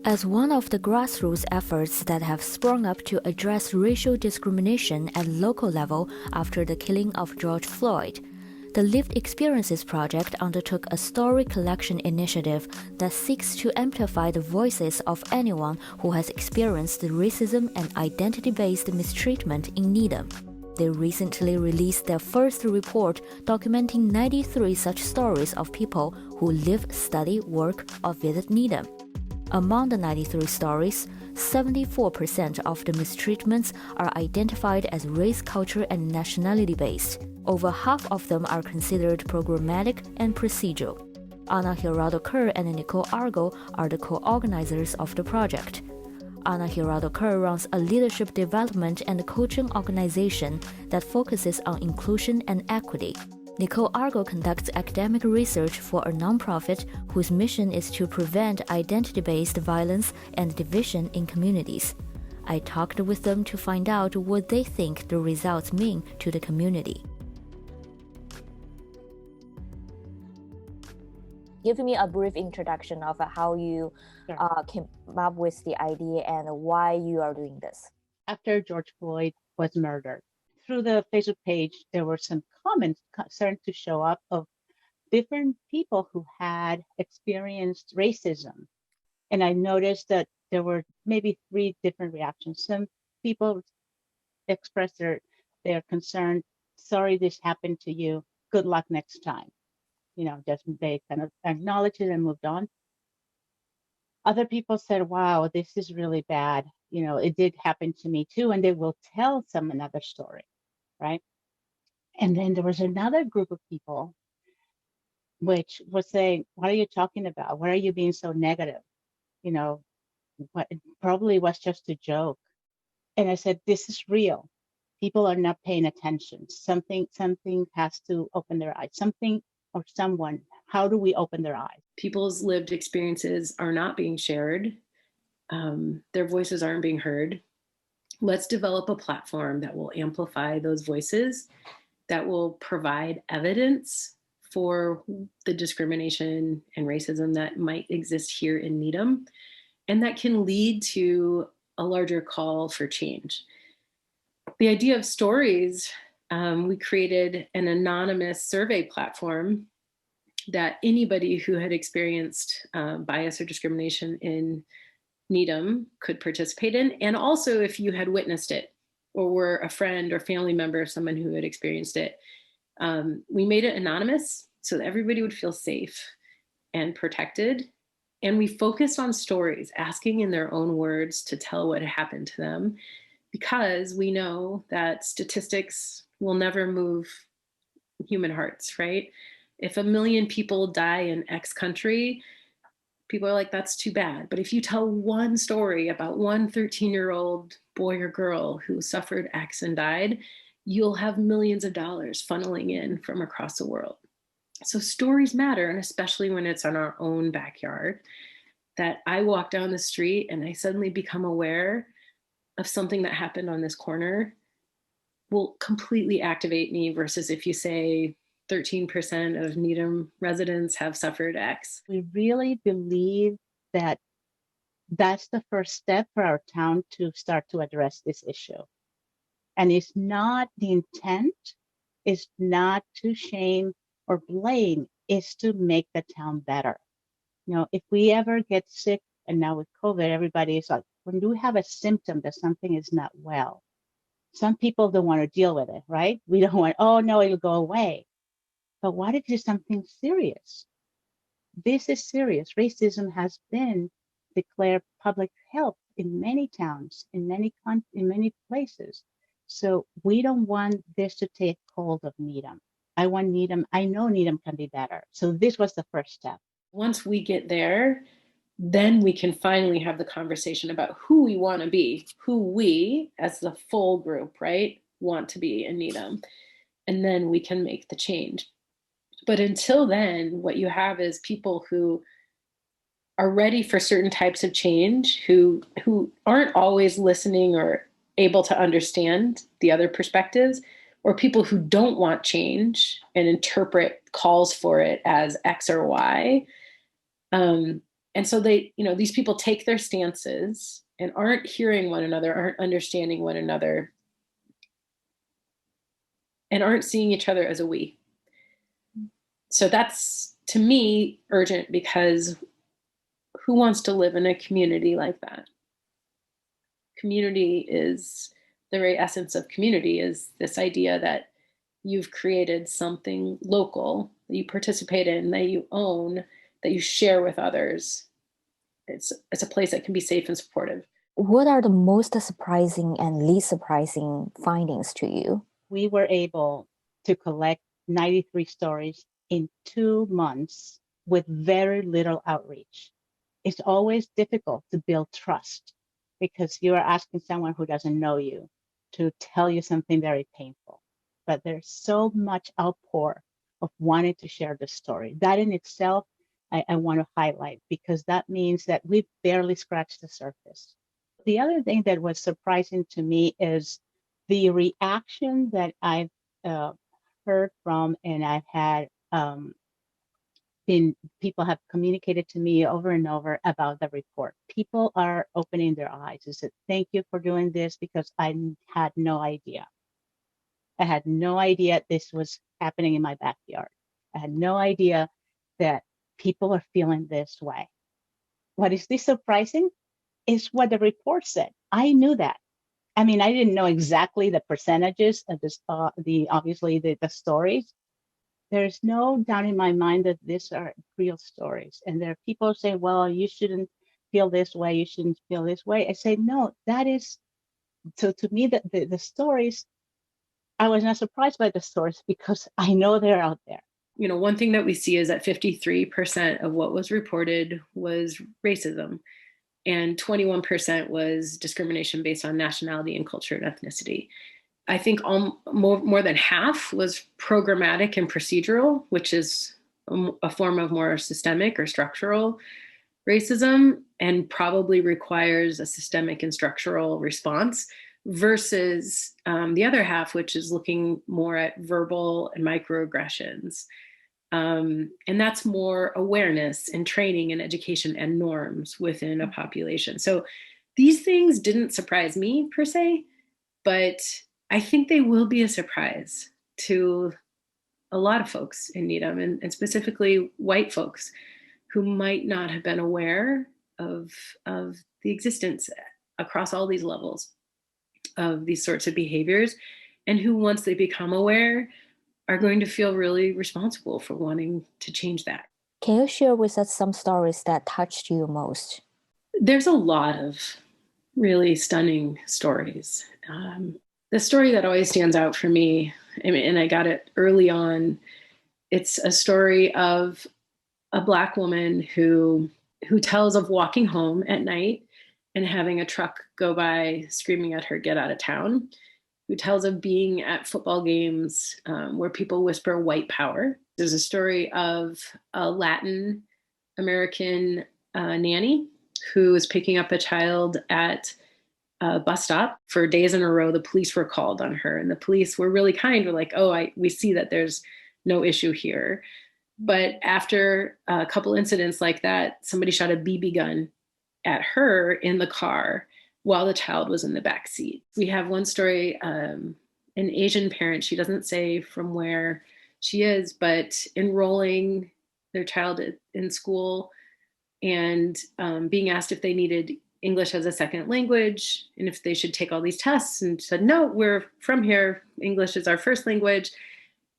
As one of the grassroots efforts that have sprung up to address racial discrimination at local level after the killing of George Floyd, the Lived Experiences Project undertook a story collection initiative that seeks to amplify the voices of anyone who has experienced racism and identity-based mistreatment in Needham. They recently released their first report documenting 93 such stories of people who live, study, work, or visit Needham. Among the 93 stories, 74% of the mistreatments are identified as race, culture, and nationality-based. Over half of them are considered programmatic and procedural. Anna Giraldo-Kerr and Nichole Argo are the co-organizers of the project. Anna Giraldo-Kerr runs a leadership development and coaching organization that focuses on inclusion and equity. Nichole Argo conducts academic research for a nonprofit whose mission is to prevent identity-based violence and division in communities. I talked with them to find out what they think the results mean to the community. Give me a brief introduction of how you came up with the idea and why you are doing this. After George Floyd was murdered, through the Facebook page, there were some comments starting to show up of different people who had experienced racism. And I noticed that there were maybe 3 different reactions. Some people expressed their concern, sorry this happened to you, good luck next time. Just they kind of acknowledged it and moved on. Other people said, wow, this is really bad. It did happen to me too. And they will tell another story, right? And then there was another group of people which was saying, what are you talking about? Why are you being so negative? What it probably was just a joke. And I said, this is real. People are not paying attention. Something has to open their eyes. Something or someone, how do we open their eyes? People's lived experiences are not being shared. Their voices aren't being heard. Let's develop a platform that will amplify those voices, that will provide evidence for the discrimination and racism that might exist here in Needham, and that can lead to a larger call for change. The idea of stories, we created an anonymous survey platform that anybody who had experienced bias or discrimination in Needham could participate in. And also if you had witnessed it or were a friend or family member of someone who had experienced it. We made it anonymous so that everybody would feel safe and protected. And we focused on stories, asking in their own words to tell what happened to them, because we know that statistics will never move human hearts, right? If 1 million people die in X country, people are like, that's too bad. But if you tell one story about one 13-year-old boy or girl who suffered X and died, you'll have millions of dollars funneling in from across the world. So stories matter, and especially when it's in our own backyard. That I walk down the street and I suddenly become aware of something that happened on this corner will completely activate me, versus if you say 13% of Needham residents have suffered X. We really believe that that's the first step for our town to start to address this issue. And it's not, the intent is not to shame or blame, it's to make the town better. If we ever get sick, and now with COVID, everybody is like, when you have a symptom that something is not well, some people don't want to deal with it, right? We don't want, oh no, it'll go away. But what if it's something serious? This is serious. Racism has been declared public health in many towns, in many places. So we don't want this to take hold of Needham. I know Needham can be better. So this was the first step. Once we get there, then we can finally have the conversation about who we want to be, who we, as the full group, right, want to be in Needham. And then we can make the change. But until then, what you have is people who are ready for certain types of change, who aren't always listening or able to understand the other perspectives, or people who don't want change and interpret calls for it as X or Y. And And so they, these people take their stances and aren't hearing one another, aren't understanding one another, and aren't seeing each other as a we. So that's, to me, urgent, because who wants to live in a community like that? Community is the very essence of community, is this idea that you've created something local that you participate in, that you own, that you share with others. It's a place that can be safe and supportive. What are the most surprising and least surprising findings to you? We were able to collect 93 stories in 2 months with very little outreach. It's always difficult to build trust because you are asking someone who doesn't know you to tell you something very painful. But there's so much outpour of wanting to share the story. That in itself, I want to highlight, because that means that we've barely scratched the surface. The other thing that was surprising to me is the reaction that I've heard from, and I've had people have communicated to me over and over about the report. People are opening their eyes. They said, thank you for doing this, because I had no idea. I had no idea this was happening in my backyard. I had no idea that people are feeling this way. What is this surprising is what the report said. I knew that. I mean, I didn't know exactly the percentages of this, obviously the stories. There's no doubt in my mind that these are real stories. And there are people saying, well, you shouldn't feel this way, you shouldn't feel this way. I say, no, that is, so to me, the stories, I was not surprised by the stories because I know they're out there. One thing that we see is that 53% of what was reported was racism, and 21% was discrimination based on nationality and culture and ethnicity. I think more than half was programmatic and procedural, which is a form of more systemic or structural racism, and probably requires a systemic and structural response, versus the other half, which is looking more at verbal and microaggressions. And that's more awareness and training and education and norms within a population. So these things didn't surprise me per se, but I think they will be a surprise to a lot of folks in Needham, and specifically white folks who might not have been aware of the existence across all these levels of these sorts of behaviors, and who, once they become aware, are going to feel really responsible for wanting to change that. Can you share with us some stories that touched you most? There's a lot of really stunning stories. The story that always stands out for me, and I got it early on, it's a story of a Black woman who tells of walking home at night and having a truck go by screaming at her, "Get out of town," who tells of being at football games where people whisper white power. There's a story of a Latin American nanny who is picking up a child at a bus stop. For days in a row, the police were called on her, and the police were really kind. We're like, we see that there's no issue here. But after a couple incidents like that, somebody shot a BB gun at her in the car while the child was in the back seat. We have one story, an Asian parent, she doesn't say from where she is, but enrolling their child in school and being asked if they needed English as a second language and if they should take all these tests, and said, no, we're from here. English is our first language.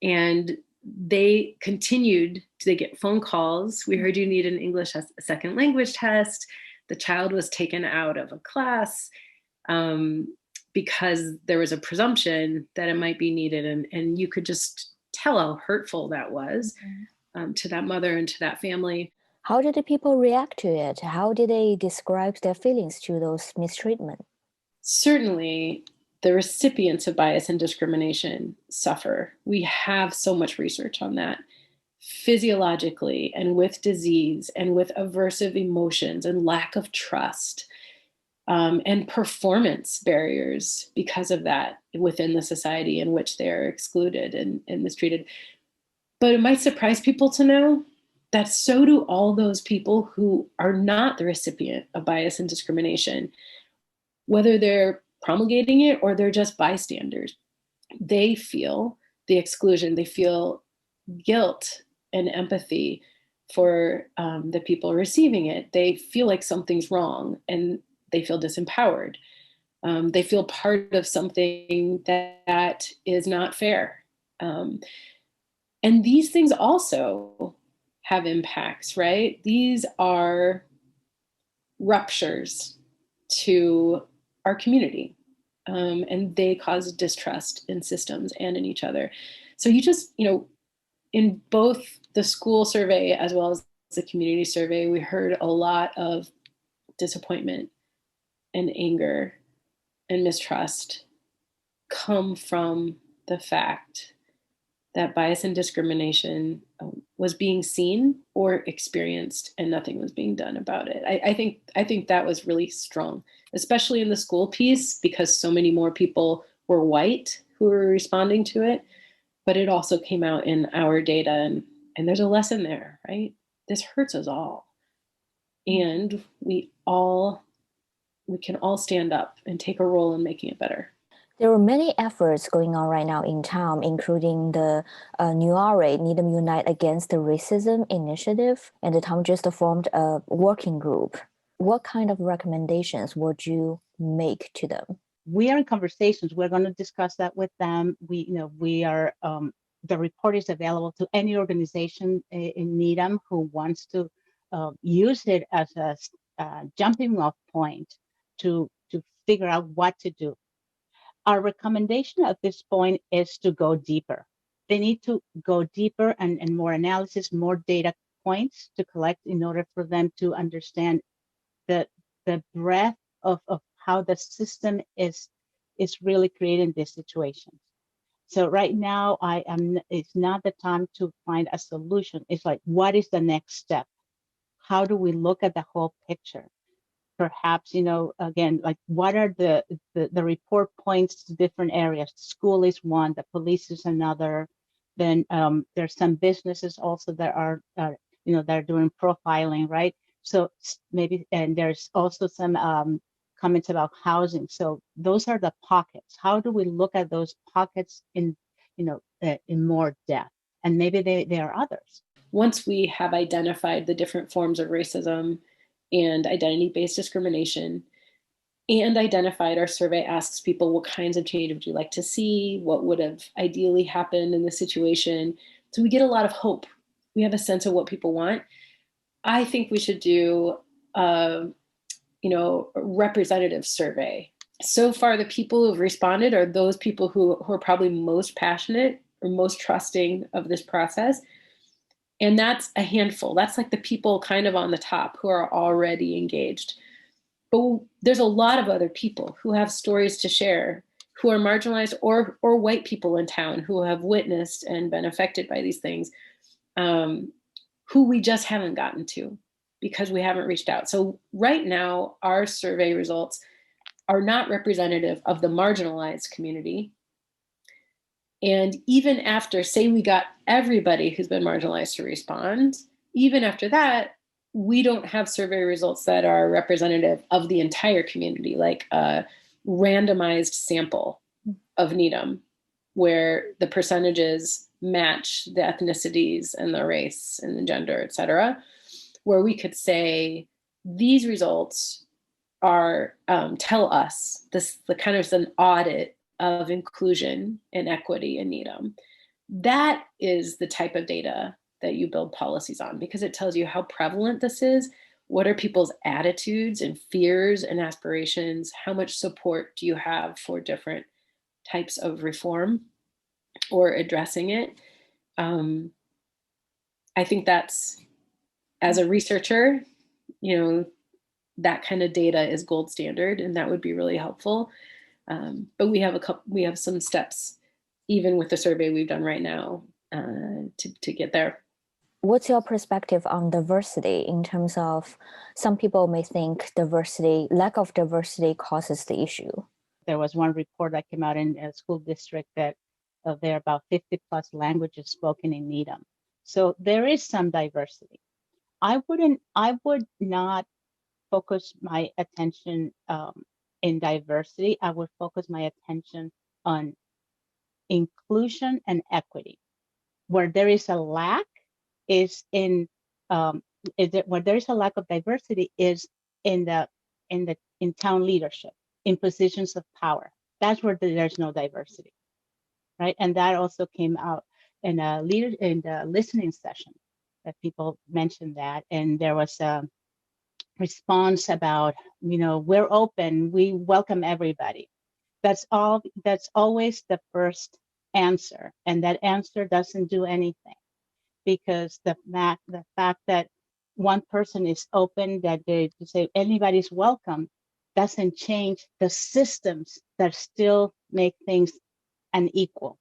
And they continued to get phone calls. We heard you need an English as a second language test. The child was taken out of a class because there was a presumption that it might be needed. And you could just tell how hurtful that was to that mother and to that family. How did the people react to it? How did they describe their feelings to those mistreatment? Certainly, the recipients of bias and discrimination suffer. We have so much research on that, physiologically and with disease and with aversive emotions and lack of trust and performance barriers because of that within the society in which they're excluded and mistreated. But it might surprise people to know that so do all those people who are not the recipient of bias and discrimination, whether they're promulgating it or they're just bystanders. They feel the exclusion, they feel guilt and empathy for the people receiving it. They feel like something's wrong and they feel disempowered. They feel part of something that is not fair. And these things also have impacts, right? These are ruptures to our community, and they cause distrust in systems and in each other. So in both the school survey as well as the community survey, we heard a lot of disappointment and anger and mistrust come from the fact that bias and discrimination was being seen or experienced and nothing was being done about it. I think that was really strong, especially in the school piece, because so many more people were white who were responding to it, but it also came out in our data, and there's a lesson there, right? This hurts us all. And we can all stand up and take a role in making it better. There are many efforts going on right now in town, including the Needham Unite Against the Racism initiative, and the town just formed a working group. What kind of recommendations would you make to them? We are in conversations. We're going to discuss that with them. We are, the report is available to any organization in Needham who wants to use it as a jumping off point to figure out what to do. Our recommendation at this point is to go deeper. They need to go deeper and more analysis, more data points to collect in order for them to understand the breadth of how the system is really creating this situation. So right now, it's not the time to find a solution. It's like, what is the next step? How do we look at the whole picture? Perhaps, again, like what are the report points to different areas? School is one, the police is another. Then there's some businesses also that are, they're doing profiling, right? So maybe, and there's also some comments about housing. So those are the pockets. How do we look at those pockets in more depth? And maybe there are others. Once we have identified the different forms of racism and identity-based discrimination, and identified, our survey asks people, what kinds of change would you like to see? What would have ideally happened in the situation? So we get a lot of hope. We have a sense of what people want. I think we should do a representative survey. So far, the people who have responded are those people who are probably most passionate or most trusting of this process. And that's a handful. That's like the people kind of on the top who are already engaged. But there's a lot of other people who have stories to share, who are marginalized, or white people in town who have witnessed and been affected by these things, who we just haven't gotten to because we haven't reached out. So right now, our survey results are not representative of the marginalized community. And even after, say we got everybody who's been marginalized to respond, even after that, we don't have survey results that are representative of the entire community, like a randomized sample of Needham, where the percentages match the ethnicities and the race and the gender, et cetera, where we could say these results are tell us the kind of an audit of inclusion and equity in Needham. That is the type of data that you build policies on, because it tells you how prevalent this is. What are people's attitudes and fears and aspirations? How much support do you have for different types of reform or addressing it? I think that's, as a researcher, that kind of data is gold standard, and that would be really helpful. But we have some steps, even with the survey we've done right now, to get there. What's your perspective on diversity in terms of some people may think lack of diversity causes the issue? There was one report that came out in a school district that there are about 50 plus languages spoken in Needham. So there is some diversity. I would not focus my attention in diversity. I would focus my attention on inclusion and equity. Where there is a lack is in um, where there is a lack of diversity is in the in town leadership, in positions of power. That's where there's no diversity, right? And that also came out in the listening session that people mentioned that, and there was a response about, we're open, we welcome everybody. That's always the first answer, and that answer doesn't do anything, because the fact that one person is open, that they say anybody's welcome, doesn't change the systems that still make things unequal.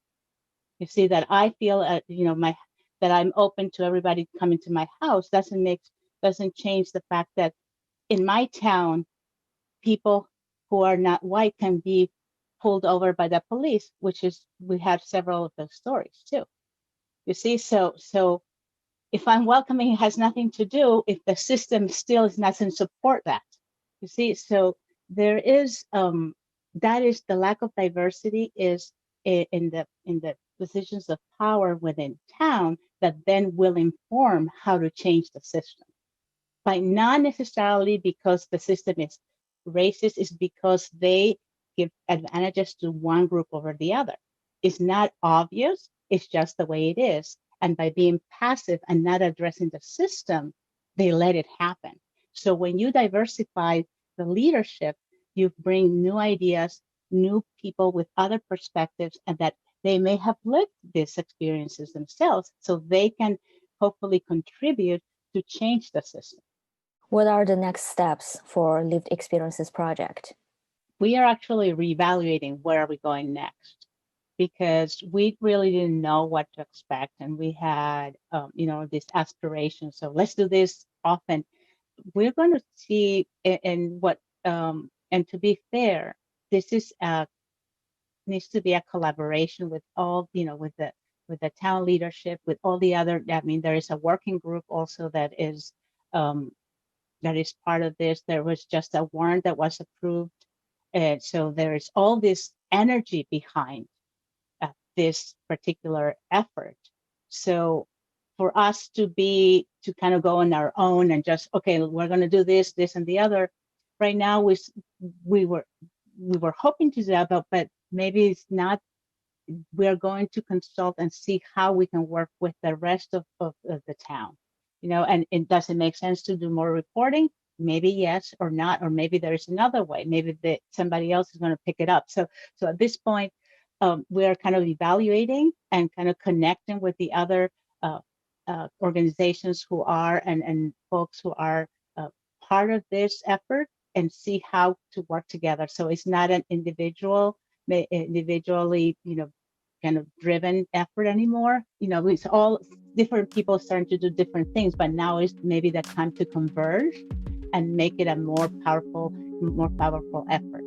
You see, that I feel that I'm open to everybody coming to my house doesn't change the fact that in my town, people who are not white can be pulled over by the police, which is, we have several of those stories too. You see, so if I'm welcoming, it has nothing to do if the system still doesn't support that. You see, so there is that is the lack of diversity is in the positions of power within town that then will inform how to change the system. But not necessarily because the system is racist, is because they give advantages to one group over the other. It's not obvious, it's just the way it is. And by being passive and not addressing the system, they let it happen. So when you diversify the leadership, you bring new ideas, new people with other perspectives, and that they may have lived these experiences themselves, so they can hopefully contribute to change the system. What are the next steps for Lived Experiences Project? We are actually reevaluating where are we going next, because we really didn't know what to expect, and we had this aspiration. So let's do this often. We're going to see, and to be fair, this is needs to be a collaboration with all, with the town leadership, with all the other. I mean, there is a working group also that is part of this. There was just a warrant that was approved. And so there is all this energy behind this particular effort. So for us to kind of go on our own and just, okay, we're going to do this, this, and the other. Right now, we were hoping to do that, but maybe it's not. We're going to consult and see how we can work with the rest of the town. And it doesn't make sense to do more reporting. Maybe yes or not, or maybe there's another way. Maybe somebody else is going to pick it up. So at this point, we're kind of evaluating and kind of connecting with the other organizations who are and folks who are part of this effort, and see how to work together. So it's not an individually, kind of driven effort anymore. It's all different people starting to do different things, but now is maybe the time to converge and make it a more powerful effort.